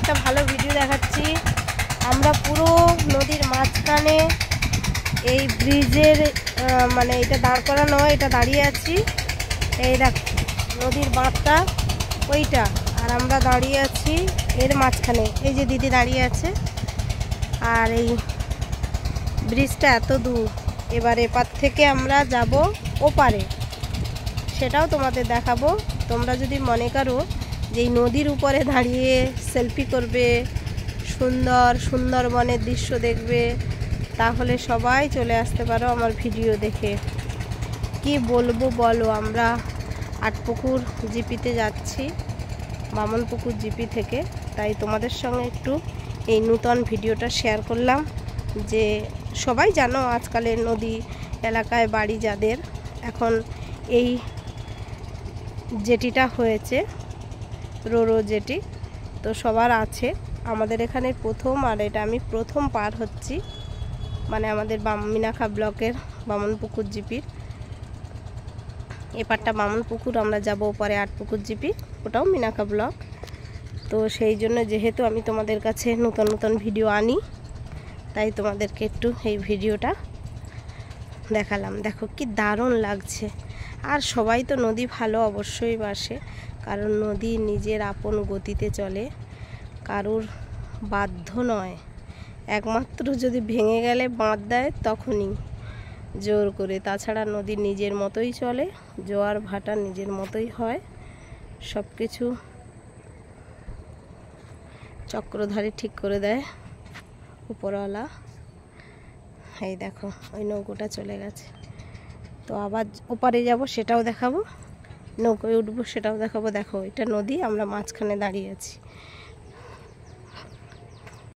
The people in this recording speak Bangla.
একটা ভালো ভিডিও দেখাচ্ছি। আমরা পুরো নদীর মাঝখানে এই ব্রিজের মানে এটা দাঁড় করানো, এটা দাঁড়িয়ে আছি। এই দেখ নদীর বাঁধটা ওইটা, আর আমরা দাঁড়িয়ে আছি এর মাঝখানে। এই যে দিদি দাঁড়িয়ে আছে, আর এই ব্রিজটা এত দূর। এবার এপার থেকে আমরা যাব ওপারে, সেটাও তোমাদের দেখাবো। তোমরা যদি মনে করো যে এই নদীর উপরে দাঁড়িয়ে সেলফি করবে, সুন্দরবনের দৃশ্য দেখবে, তাহলে সবাই চলে আসতে পারো আমার ভিডিও দেখে। কি বলবো বলো, আমরা আটপুকুর জিপিতে যাচ্ছি, বামনপুকুর জিপি থেকে। তাই তোমাদের সঙ্গে একটু এই নূতন ভিডিওটা শেয়ার করলাম। যে সবাই জানো আজকালের নদী এলাকায় বাড়ি যাদের, এখন এই জেটিটা হয়েছে, রোরো জেটি, তো সবার আছে। আমাদের এখানে প্রথম, আর এটা আমি প্রথম পার হচ্ছি, মানে আমাদের মিনাখা ব্লকের বামনপুকুর জিপির এপারটা বামনপুকুর, আমরা যাব ওপারে আটপুকুর জিপি, ওটাও মিনাখা ব্লক। তো সেই জন্য যেহেতু আমি তোমাদের কাছে নতুন নতুন ভিডিও আনি, তাই তোমাদেরকে একটু এই ভিডিওটা দেখালাম। দেখো কি দারুণ লাগছে। আর সবাই তো নদী ভালো অবশ্যই বাসে, কারণ নদী নিজের আপন গতিতে চলে, কারুর বাধ্য নয়। একমাত্র যদি ভেঙে গেলে বাঁধ দেয় তখনই জোর করে, তাছাড়া নদী নিজের মতোই চলে, জোয়ার ভাটা নিজের মতোই হয়, সব কিছু চক্রধারী ঠিক করে দেয় উপরওয়ালা। এই দেখো ওই নৌকোটা চলে গেছে, তো আবার ওপারে যাব সেটাও দেখাবো, নৌকোয় উঠবো সেটাও দেখাবো। দেখো এটা নদী, আমরা মাঝখানে দাঁড়িয়ে আছি।